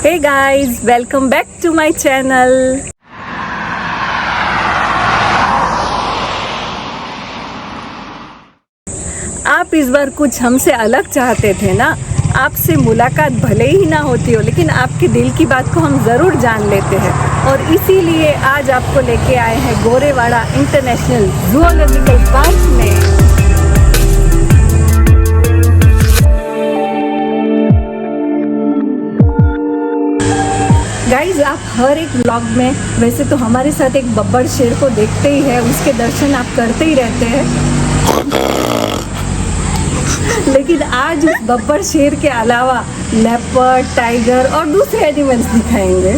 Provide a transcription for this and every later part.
Hey guys, welcome back to my channel. आप इस बार कुछ हमसे अलग चाहते थे ना। आपसे मुलाकात भले ही ना होती हो, लेकिन आपके दिल की बात को हम ज़रूर जान लेते हैं और इसीलिए आज आपको लेके आए हैं गोरेवाड़ा इंटरनेशनल जूलॉजिकल पार्क में। गाइज, आप हर एक व्लॉग में वैसे तो हमारे साथ एक बब्बर शेर को देखते ही है, उसके दर्शन आप करते ही रहते हैं, लेकिन आज उस बब्बर शेर के अलावा लेपर्ड, टाइगर और दूसरे एनिमल्स दिखाएंगे।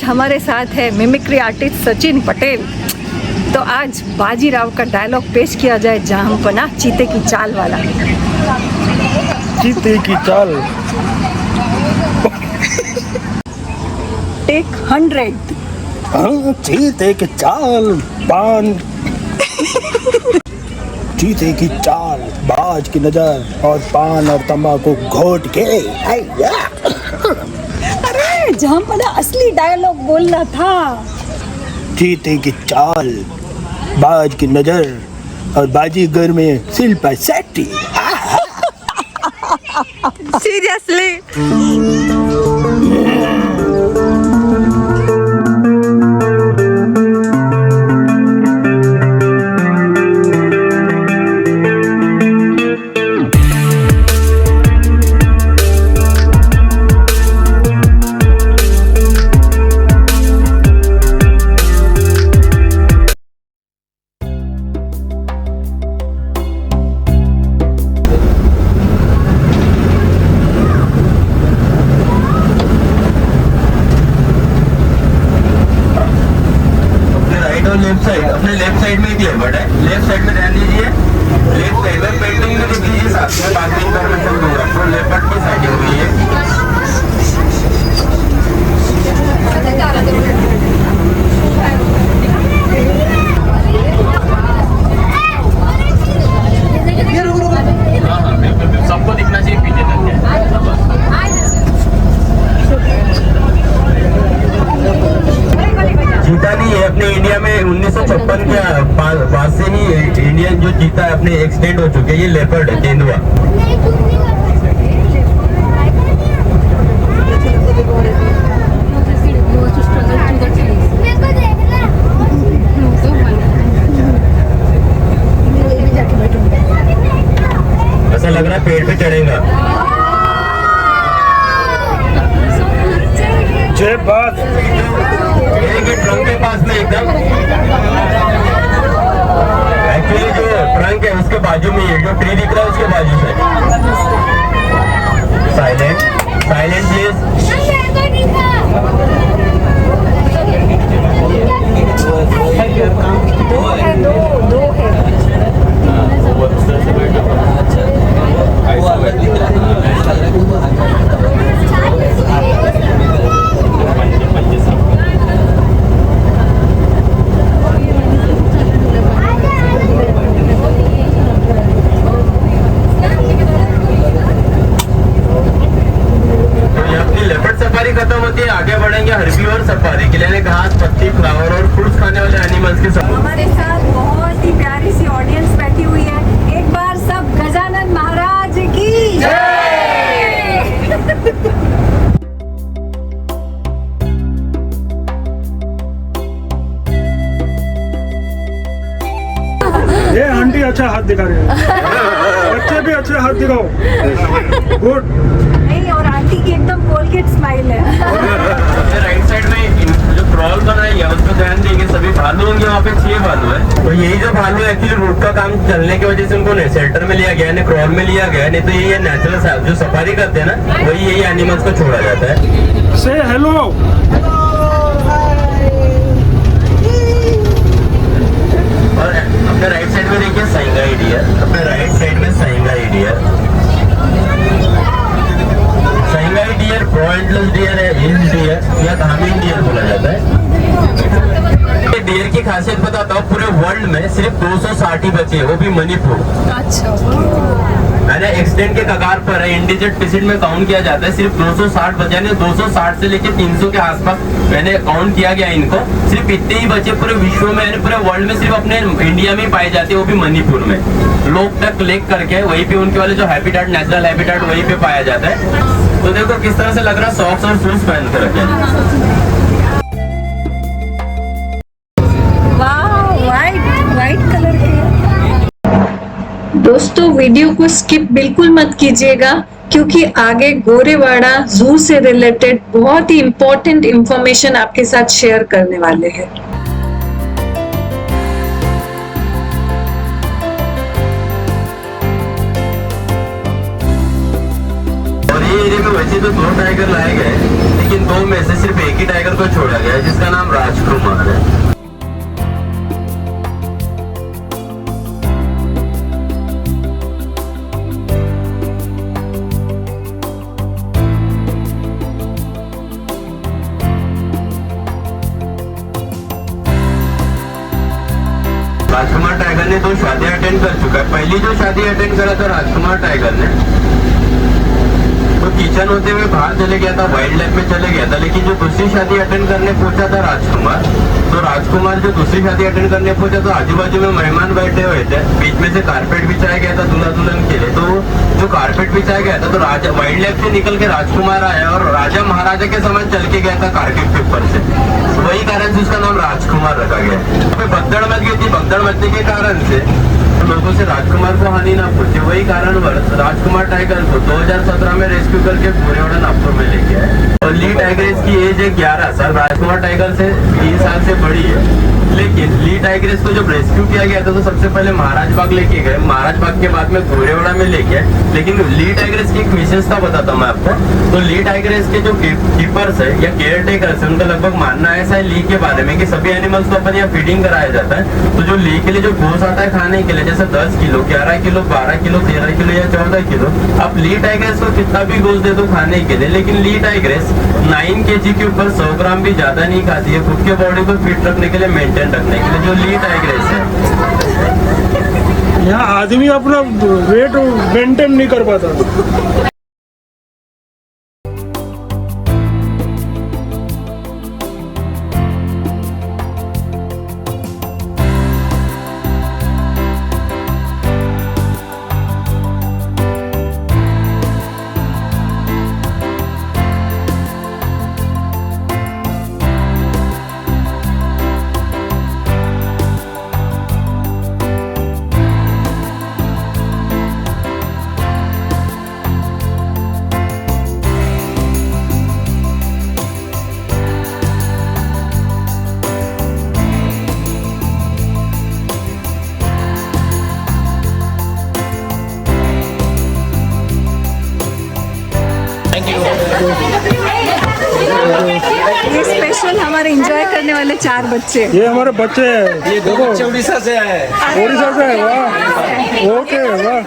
हमारे साथ है मिमिक्री आर्टिस्ट सचिन पटेल। तो आज बाजीराव का डायलॉग पेश किया जाए, जहांपना चीते की चाल वाला। चीते की चाल टेक 100। चीते की चाल पान चीते की चाल, बाज की नजर और पान और तंबाकू घोट के। जहांपना असली डायलॉग बोलना था। चीते की चाल, बाज की नजर और बाजीगर में शिल्पा शेट्टी। सीरियसली अपने लेफ्ट साइड में एक लेपर्ड है, लेफ्ट साइड में ध्यान दीजिए। लेफ्ट साइड में पेंटिंग में दीजिए, साथ में पार्किंग परमिशन दूंगा तो लेपर्ड की सेटिंग हुई है। हाँ बिल्कुल, सबको दिखना चाहिए पीछे तक। चीता नहीं है अपने इंडिया में 1956 के बाद से ही इंडियन जो चीता है अपने एक्सटेंड हो चुके हैं। ये लेपर्ड है, तेंदुआ। ऐसा लग रहा है पेड़ पे चढ़ेगा। जय बात ट्रंक के पास में एकदम, एक्चुअली जो ट्रंक है उसके बाजू में ये जो ट्री दिख रहा है उसके बाजू से। Silent silent please. दो है। खत्म होती है, आगे बढ़ेंगे हर्बीवोर सफारी के लिए, घास, पत्ती, फ्लावर और फ्रूट्स खाने वाले एनिमल्स के साथ। हमारे साथ बहुत ही प्यारी सी ऑडियंस बैठी हुई है। एक बार सब गजानन महाराज की जय। ये आंटी अच्छा हाथ दिखा रही है, बच्चे भी अच्छे हाथ दिखाओ। गुड। नहीं, और आंटी की एकदम कोलगेट स्माइल है। सबसे राइट साइड में जो क्रॉल बनाई है उस पर ध्यान देंगे, सभी भालू होंगे, वहाँ पे 6 भालू है। तो यही जो भालू एक्चुअली रूट का काम चलने की वजह से उनको शेल्टर में लिया गया है, क्रॉल में लिया गया है, नहीं तो ये नेचुरल जो सफारी करते हैं ना, वही यही एनिमल्स को छोड़ा जाता है। से हेलो। और अपने राइट साइड में देखिए साइंगाई डियर, अपने राइट साइड में साइंगाई डियर। साइंगाई डियर पॉइंटलेस डियर है, हिल डियर या धामीन डियर बोला जाता है। डियर की खासियत बताता हूँ, पूरे वर्ल्ड में सिर्फ 260 ही बचे हैं, वो भी मणिपुर। अच्छा। मैंने एक्सटेंट के कगार पर है, इंडिजिट स्पीशीज में काउंट किया जाता है, सिर्फ 260 बचे, यानी 260 से लेकर 300 के आसपास मैंने काउंट किया गया इनको। सिर्फ इतने ही बचे पूरे विश्व में, यानी पूरे वर्ल्ड में सिर्फ अपने इंडिया में ही पाए जाते हैं, वो भी मणिपुर में। लोग तक लेक करके वहीं पे उनके वाले जो हैबिटेट, नेचुरल हैबिटेट वहीं पे पाया जाता है। तो देखो किस तरह से लग रहा है, सॉक्स और शूज पहन कर रखे हैं। वाइट कलर के। दोस्तों वीडियो को स्किप बिल्कुल मत कीजिएगा, क्योंकि आगे गोरेवाड़ा जू से रिलेटेड बहुत ही इम्पोर्टेंट इंफॉर्मेशन आपके साथ शेयर करने वाले हैं। और ये एरिया में वैसे तो 2 टाइगर लाए गए, लेकिन 2 में से सिर्फ एक ही टाइगर को छोड़ा गया है, जिसका नाम राजकुमार है। राजकुमार टाइगर ने 2 शादी अटेंड कर चुका है। पहली जो शादी अटेंड करा था राजकुमार टाइगर ने, तो किचन होते हुए बाहर चले गया था, वाइल्ड लाइफ में चले गया था। लेकिन जो दूसरी शादी अटेंड करने पहुंचा था राजकुमार, तो राजकुमार जो दूसरी शादी अटेंड करने पहुंचा तो आजू बाजू में मेहमान बैठे हुए थे, बीच में से कारपेट बिछाया गया था दूल्हा दुल्हन के लिए। तो जो कारपेट बिछाया गया था, तो राजा वाइल्ड लाइफ से निकल के राजकुमार आया और राजा महाराजा के समय चल के गया था कारपेट के ऊपर से, वही कारण से उसका नाम राजकुमार रखा गया। भगदड़ मच गई थी, भगदड़ मचने के कारण से लोगों से राजकुमार को हानि ना पहुंचे, वही कारण राजकुमार टाइगर को 2017 में रेस्क्यू करके गोरेवाड़ा नागपुर में लेके आए। और ली टाइग्रेस की एज है 11 साल, राजकुमार टाइगर से 3 साल से बड़ी है। लेकिन ली टाइग्रेस को जब रेस्क्यू किया गया था तो सबसे पहले महाराज बाग लेके गए, महाराज बाग के बाद में गोरेवाड़ा में लेके आए। लेकिन ली टाइग्रेस की एक विशेषता बताता हूँ मैं आपको। तो ली टाइग्रेस के जो कीपर्स है या केयर टेकर्स है, उनका लगभग मानना ऐसा है ली के बारे में कि सभी एनिमल्स को अपन यहाँ फीडिंग कराया जाता है। तो जो ली के लिए जो गोश्त आता है खाने के लिए, जैसे 10 किलो, 11 किलो, 12 किलो, 13 किलो या 14 किलो, आप ली टाइग्रेस को कितना भी गोश्त दे दो खाने के लिए, लेकिन ली टाइग्रेस 9 kg के ऊपर 100 ग्राम भी ज्यादा नहीं खाती है, खुद के बॉडी को फिट रखने के लिए, मेंटेन रखने के लिए, जो ली टाइग्रेस है। यहाँ आदमी अपना वेट मेंटेन नहीं कर पाता। ये स्पेशल हमारे एंजॉय करने वाले 4 बच्चे। ये हमारे बच्चे हैं, ये देखो उड़ीसा से आए हैं। उड़ीसा से है। वाह, ओके, वाह।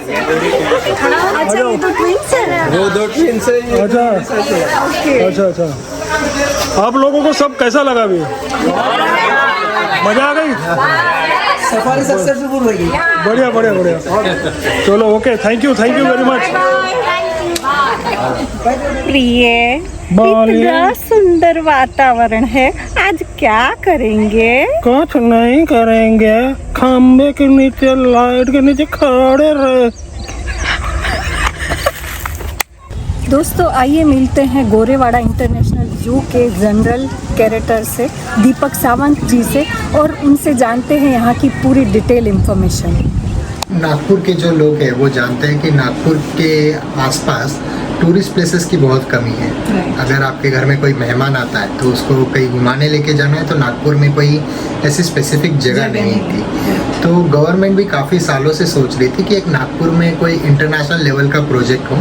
अच्छा, ये तो ट्विंस है। वो 2 ट्विंस से। अच्छा अच्छा अच्छा। आप लोगों को सब कैसा लगा अभी? मजा आ गई? सफारी सक्सेसफुल रही। बढ़िया बढ़िया बढ़िया। चलो okay, thank you very much. प्रिय, बोलिए। इतना सुंदर वातावरण है, आज क्या करेंगे? कुछ नहीं करेंगे, खंबे के नीचे, लाइट के नीचे खड़े रहे। दोस्तों आइए मिलते हैं गोरेवाड़ा इंटरनेशनल जू के जनरल कैरेक्टर से, दीपक सावंत जी से, और उनसे जानते हैं यहाँ की पूरी डिटेल इंफॉर्मेशन। नागपुर के जो लोग हैं वो जानते हैं कि नागपुर के आसपास टूरिस्ट प्लेसेस की बहुत कमी है। Right. अगर आपके घर में कोई मेहमान आता है तो उसको कहीं घुमाने लेके जाना है तो नागपुर में कोई ऐसी स्पेसिफिक जगह नहीं थी। तो गवर्नमेंट भी काफ़ी सालों से सोच रही थी कि एक नागपुर में कोई इंटरनेशनल लेवल का प्रोजेक्ट हो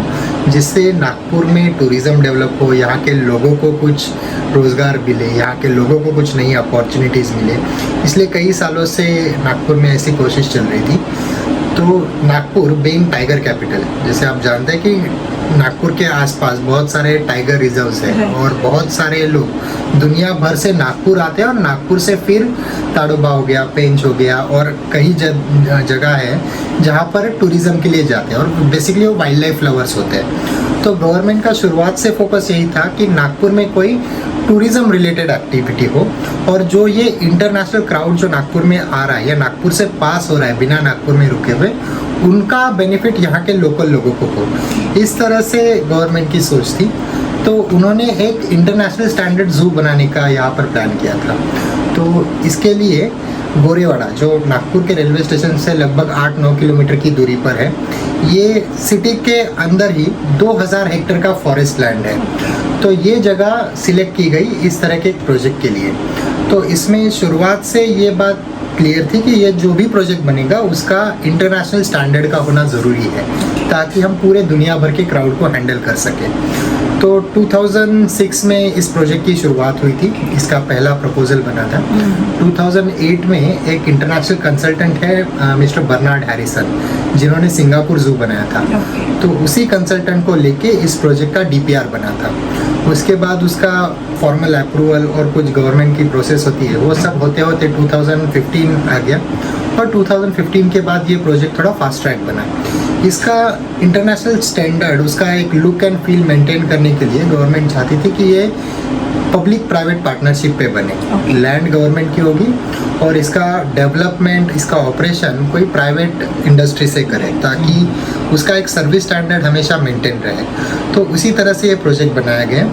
जिससे नागपुर में टूरिज़्म डेवलप हो, यहाँ के लोगों को कुछ रोज़गार मिले, यहाँ के लोगों को कुछ नई अपॉर्चुनिटीज़ मिले। इसलिए कई सालों से नागपुर में ऐसी कोशिश चल रही थी। तो नागपुर बीइंग टाइगर कैपिटल, जैसे आप जानते हैं कि नागपुर के आसपास बहुत सारे टाइगर रिजर्व्स हैं और बहुत सारे लोग दुनिया भर से नागपुर आते हैं और नागपुर से फिर ताडोबा हो गया, पेंच हो गया और कई जगह है जहाँ पर टूरिज़्म के लिए जाते हैं और बेसिकली वो वाइल्ड लाइफ लवर्स होते हैं। तो गवर्नमेंट का शुरुआत से फोकस यही था कि नागपुर में कोई टूरिज़्म रिलेटेड एक्टिविटी हो और जो ये इंटरनेशनल क्राउड जो नागपुर में आ रहा है या नागपुर से पास हो रहा है बिना नागपुर में रुके हुए, उनका बेनिफिट यहाँ के लोकल लोगों को हो। इस तरह से गवर्नमेंट की सोच थी। तो उन्होंने एक इंटरनेशनल स्टैंडर्ड ज़ू बनाने का यहाँ पर प्लान किया था। तो इसके लिए गोरेवाड़ा जो नागपुर के रेलवे स्टेशन से लगभग 8-9 किलोमीटर की दूरी पर है, ये सिटी के अंदर ही 2000 हेक्टेयर का फॉरेस्ट लैंड है। तो ये जगह सिलेक्ट की गई इस तरह के प्रोजेक्ट के लिए। तो इसमें शुरुआत से ये बात क्लियर थी कि ये जो भी प्रोजेक्ट बनेगा उसका इंटरनेशनल स्टैंडर्ड का होना ज़रूरी है ताकि हम पूरे दुनिया भर के क्राउड को हैंडल कर सकें। तो 2006 में इस प्रोजेक्ट की शुरुआत हुई थी, इसका पहला प्रपोजल बना था। 2008 में एक इंटरनेशनल कंसल्टेंट है मिस्टर बर्नार्ड हैरिसन, जिन्होंने सिंगापुर ज़ू बनाया था। तो उसी कंसल्टेंट को लेके इस प्रोजेक्ट का डीपीआर बना था। उसके बाद उसका फॉर्मल अप्रूवल और कुछ गवर्नमेंट की प्रोसेस होती है, वो सब होते होते 2015 आ गया और 2015 के बाद ये प्रोजेक्ट थोड़ा फास्ट ट्रैक बना। इसका इंटरनेशनल स्टैंडर्ड, उसका एक लुक एंड फील मेंटेन करने के लिए गवर्नमेंट चाहती थी कि ये पब्लिक प्राइवेट पार्टनरशिप पे बने। लैंड गवर्नमेंट की होगी और इसका डेवलपमेंट, इसका ऑपरेशन कोई प्राइवेट इंडस्ट्री से करे ताकि उसका एक सर्विस स्टैंडर्ड हमेशा मेंटेन रहे। तो उसी तरह से ये प्रोजेक्ट बनाया गया।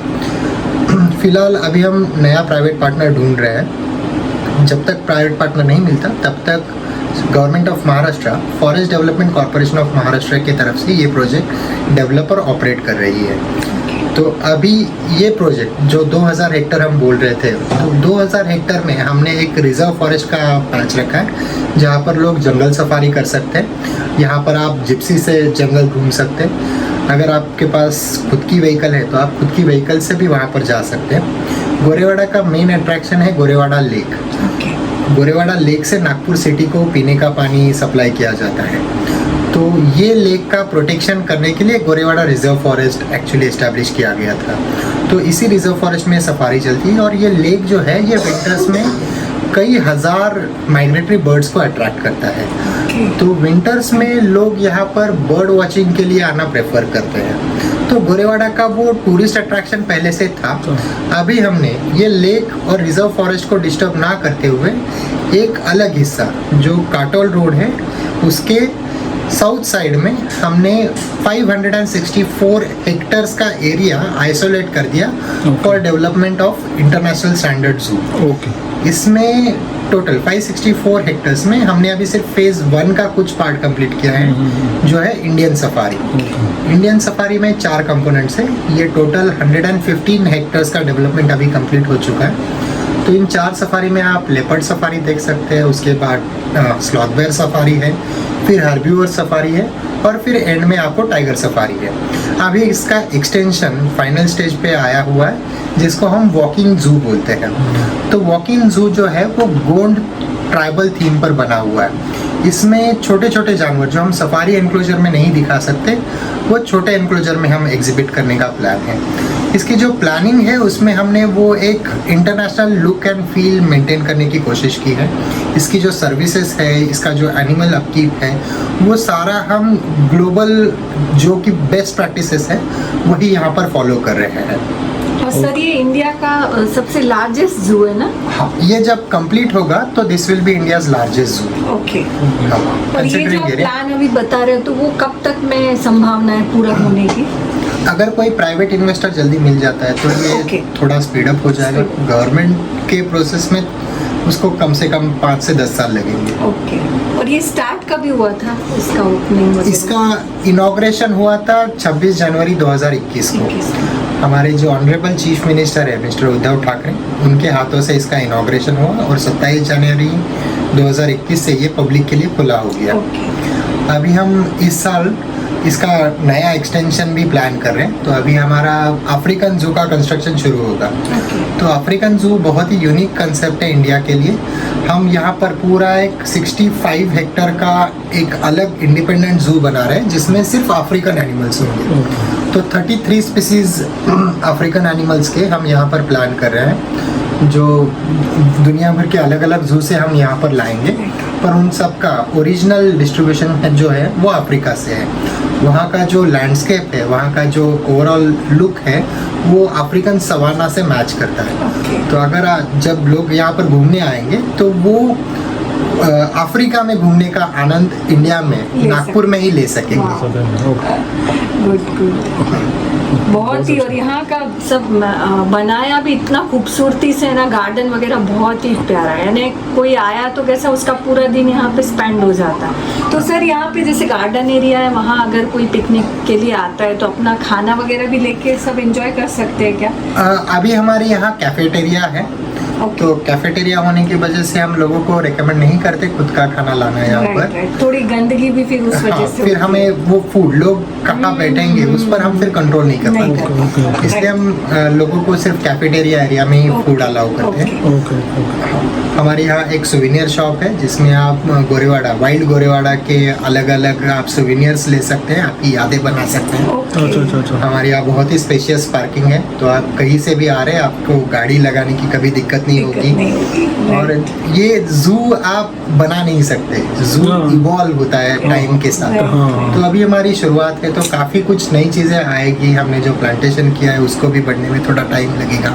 फिलहाल अभी हम नया प्राइवेट पार्टनर ढूंढ रहे हैं। जब तक प्राइवेट पार्टनर नहीं मिलता तब तक government of Maharashtra, forest development corporation of Maharashtra की तरफ से ये प्रोजेक्ट डेवलप और ऑपरेट कर रही है। तो अभी ये प्रोजेक्ट जो 2000 हेक्टेयर हम बोल रहे थे, तो 2000 हेक्टेयर में हमने एक रिजर्व फॉरेस्ट का पैच रखा है जहाँ पर लोग जंगल सफारी कर सकते हैं। यहाँ पर आप जिप्सी से जंगल घूम सकते हैं। अगर आपके पास खुद की व्हीकल है तो आप खुद की व्हीकल से भी वहाँ पर जा सकते हैं। गोरेवाड़ा का मेन अट्रैक्शन है गोरेवाड़ा लेक। गोरेवाड़ा लेक से नागपुर सिटी को पीने का पानी सप्लाई किया जाता है। तो ये लेक का प्रोटेक्शन करने के लिए Gorewada reserve forest actually establish किया गया था। तो इसी रिजर्व फॉरेस्ट में सफारी चलती है और ये लेक जो है ये विंटर्स में कई हजार माइग्रेटरी बर्ड्स को अट्रैक्ट करता है। तो विंटर्स में लोग यहाँ पर बर्ड वॉचिंग के लिए आना प्रेफर करते हैं। तो गोरेवाड़ा का वो टूरिस्ट अट्रैक्शन पहले से था। अभी हमने ये लेक और रिजर्व फॉरेस्ट को डिस्टर्ब ना करते हुए एक अलग हिस्सा जो काटोल रोड है उसके साउथ साइड में हमने 564 हेक्टर्स का एरिया आइसोलेट कर दिया for development of international standard zoo. इसमें टोटल 564 हेक्टर्स में हमने अभी सिर्फ फेज 1 का कुछ पार्ट कंप्लीट किया है जो है इंडियन सफारी। इंडियन सफारी में 4 कंपोनेंट्स हैं। ये टोटल 115 हेक्टर्स का डेवलपमेंट अभी कंप्लीट हो चुका है। तो इन 4 सफारी में आप लेपर्ड सफारी देख सकते हैं, उसके बाद स्लॉथ बेयर सफारी है, फिर हर्ब्यूवर सफारी है और फिर एंड में आपको टाइगर सफारी है। अभी इसका एक्सटेंशन फाइनल स्टेज पे आया हुआ है जिसको हम वॉकिंग जू बोलते हैं। तो वॉकिंग जू जो है वो गोंड ट्राइबल थीम पर बना हुआ है। इसमें छोटे छोटे जानवर जो हम सफारी एनक्लोजर में नहीं दिखा सकते वो छोटे एनक्लोजर में हम एग्जिबिट करने का प्लान है। इसकी जो प्लानिंग है उसमें हमने वो एक international look and feel maintain करने की कोशिश की है। इसकी जो सर्विसेज है, इसका जो एनिमल अपकीप है, वो सारा हम ग्लोबल जो कि बेस्ट प्रैक्टिसेस है वही यहाँ पर फॉलो कर रहे हैं। और सर ये इंडिया का सबसे लार्जेस्ट जू है ना? हाँ, ये जब कंप्लीट होगा तो this will be India's largest जू। ओके। और ये जो प्लान अभी बता रहे हो तो वो कब तक में संभावना है पूरा होने की? अगर कोई प्राइवेट इन्वेस्टर जल्दी मिल जाता है तो ये थोड़ा स्पीड अप हो जाएगा। गवर्नमेंट के प्रोसेस में उसको कम से कम 5 से 10 साल लगेंगे। ओके। और ये स्टार्ट कभी हुआ था इसका ओपनिंग? इसका इनॉग्रेशन हुआ था 26 जनवरी 2021 को। हमारे जो ऑनरेबल चीफ मिनिस्टर है मिस्टर उद्धव ठाकरे, उनके हाथों से इसका इनॉग्रेशन हुआ और 27 जनवरी 2021 से ये पब्लिक के लिए खुला हो गया। अभी हम इस साल इसका नया एक्सटेंशन भी प्लान कर रहे हैं। तो अभी हमारा अफ्रीकन जू का कंस्ट्रक्शन शुरू होगा। तो अफ्रीकन जू बहुत ही यूनिक कंसेप्ट है इंडिया के लिए। हम यहाँ पर पूरा एक 65 हेक्टर का एक अलग इंडिपेंडेंट जू बना रहे हैं जिसमें सिर्फ अफ्रीकन एनिमल्स होंगे। तो 33 स्पीसीज अफ्रीकन एनिमल्स के हम यहाँ पर प्लान कर रहे हैं, जो दुनिया भर के अलग अलग जू से हम यहाँ पर लाएंगे, पर उन सब का ओरिजिनल डिस्ट्रीब्यूशन जो है वो अफ्रीका से है। वहाँ का जो लैंडस्केप है, वहाँ का जो ओवरऑल लुक है वो अफ्रीकन सवाना से मैच करता है। तो अगर जब लोग यहाँ पर घूमने आएंगे तो वो अफ्रीका में घूमने का आनंद इंडिया में नागपुर में ही ले सकेंगे। बहुत ही, और यहाँ का सब बनाया भी इतना खूबसूरती से ना, गार्डन वगैरह बहुत ही प्यारा है। यानी कोई आया तो कैसा उसका पूरा दिन यहाँ पे स्पेंड हो जाता है। तो सर यहाँ पे जैसे गार्डन एरिया है, वहाँ अगर कोई पिकनिक के लिए आता है तो अपना खाना वगैरह भी लेके सब एंजॉय कर सकते हैं क्या? अभी हमारे यहाँ कैफेटेरिया है। तो कैफेटेरिया होने की वजह से हम लोगों को रेकमेंड नहीं करते खुद का खाना लाना है यहाँ पर। थोड़ी गंदगी भी फिर उस वजह से फिर हमें वो फूड लोग कहाँ बैठेंगे उस पर हम फिर कंट्रोल नहीं कर पाते, इसलिए हम लोगों को सिर्फ कैफेटेरिया एरिया में ही फूड अलाउ करते हैं। हमारे यहाँ एक सुवेनियर शॉप है जिसमें आप गोरेवाड़ा, वाइल्ड गोरेवाड़ा के अलग अलग आप सुवेनियर्स ले सकते हैं, आपकी यादें बना सकते हैं। हमारे यहाँ बहुत ही स्पेशियस पार्किंग है, तो आप कहीं से भी आ रहे हैं आपको गाड़ी लगाने की कभी दिक्कत नहीं होगी। और ये जू आप बना नहीं सकते, जू इवॉल्व होता है टाइम के साथ। तो अभी हमारी शुरुआत है, तो काफ़ी कुछ नई चीज़ें आएगी। हमने जो प्लांटेशन किया है उसको भी बढ़ने में थोड़ा टाइम लगेगा।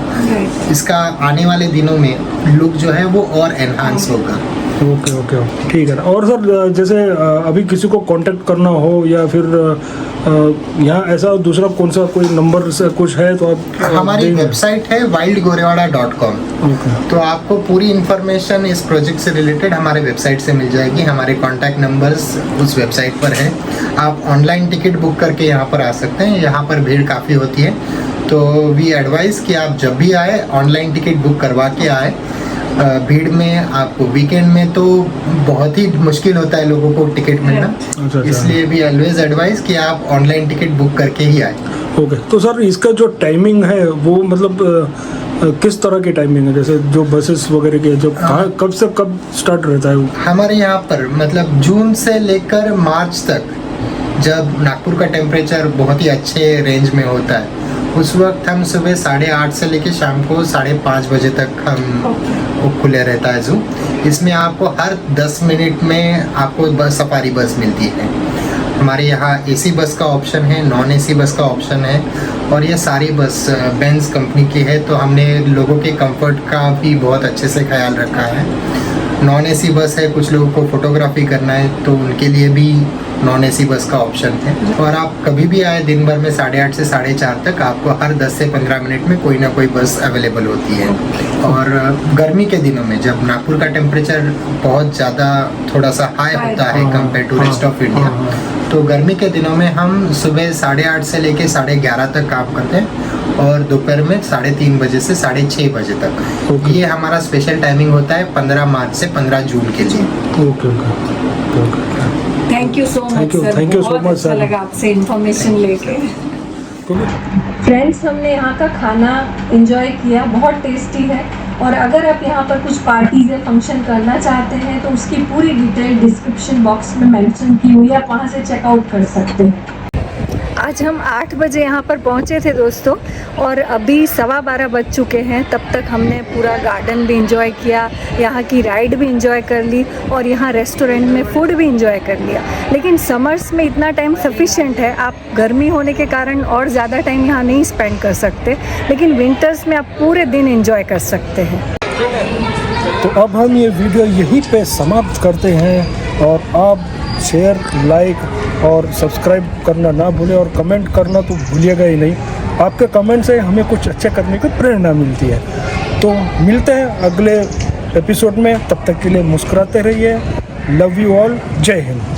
इसका आने वाले दिनों में लुक जो है वो और एनहांस होगा। ओके ठीक है। और सर जैसे अभी किसी को कांटेक्ट करना हो या फिर यहाँ ऐसा दूसरा कौन सा कोई नंबर से कुछ है तो आप हमारी वेबसाइट है wildgorewaada.com। तो आपको पूरी इन्फॉर्मेशन इस प्रोजेक्ट से रिलेटेड हमारे वेबसाइट से मिल जाएगी। हमारे कॉन्टैक्ट नंबर्स उस वेबसाइट पर है। आप ऑनलाइन टिकट बुक करके यहाँ पर आ सकते हैं। यहाँ पर भीड़ काफ़ी होती है, तो वी एडवाइस कि आप जब भी आए ऑनलाइन टिकट बुक करवा के आए। भीड़ में आपको वीकेंड में तो बहुत ही मुश्किल होता है लोगों को टिकट मिलना, इसलिए भी ऑलवेज एडवाइस कि आप ऑनलाइन टिकट बुक करके ही आए। ओके। तो सर इसका जो टाइमिंग है वो मतलब किस तरह की टाइमिंग है, जैसे जो बसेस वगैरह की जो कब से कब स्टार्ट रहता है? हमारे यहाँ पर मतलब जून से लेकर मार्च तक, जब नागपुर का टेम्परेचर बहुत ही अच्छे रेंज में होता है, उस वक्त हम सुबह 8:30 से लेकर शाम को 5:30 बजे तक हम वो खुले रहता है जू। इसमें आपको हर 10 मिनट में आपको सफारी बस मिलती है। हमारे यहाँ एसी बस का ऑप्शन है, नॉन एसी बस का ऑप्शन है, और ये सारी बस बेंज कंपनी की है। तो हमने लोगों के कंफर्ट का भी बहुत अच्छे से ख्याल रखा है। नॉन एसी बस है, कुछ लोगों को फोटोग्राफी करना है तो उनके लिए भी नॉन एसी बस का ऑप्शन है। और आप कभी भी आए दिन भर में 8:30 से 4:30 तक आपको हर 10 से 15 मिनट में कोई ना कोई बस अवेलेबल होती है। और गर्मी के दिनों में जब नागपुर का टेम्परेचर बहुत ज़्यादा थोड़ा सा हाई होता है compare to rest of India, तो गर्मी के दिनों में हम सुबह 8:30 से लेकर 11:30 तक काम करते हैं और दोपहर में 3:30 बजे से 6:30 बजे तक। ये हमारा स्पेशल टाइमिंग होता है 15 मार्च से 15 जून के लिए। Thank you so much sir, thank you so much अच्छा लगा आपसे इन्फॉर्मेशन लेके। फ्रेंड्स, हमने यहाँ का खाना एंजॉय किया, बहुत टेस्टी है। और अगर आप यहाँ पर कुछ पार्टीज या फंक्शन करना चाहते हैं तो उसकी पूरी डिटेल डिस्क्रिप्शन बॉक्स में मेंशन की हुई है, आप वहाँ से चेकआउट कर सकते हैं। आज हम 8 बजे यहाँ पर पहुँचे थे दोस्तों, और अभी 12:15 बज चुके हैं। तब तक हमने पूरा गार्डन भी इंजॉय किया, यहाँ की राइड भी इंजॉय कर ली, और यहाँ रेस्टोरेंट में फूड भी इंजॉय कर लिया। लेकिन समर्स में इतना टाइम सफिशिएंट है, आप गर्मी होने के कारण और ज़्यादा टाइम यहाँ नहीं स्पेंड कर सकते, लेकिन विंटर्स में आप पूरे दिन इंजॉय कर सकते हैं। तो अब हम ये वीडियो यहीं पे समाप्त करते हैं, और आप शेयर, लाइक और सब्सक्राइब करना ना भूलें, और कमेंट करना तो भूलिएगा ही नहीं। आपके कमेंट से हमें कुछ अच्छा करने की प्रेरणा मिलती है। तो मिलते हैं अगले एपिसोड में, तब तक के लिए मुस्कुराते रहिए, लव यू ऑल, जय हिंद।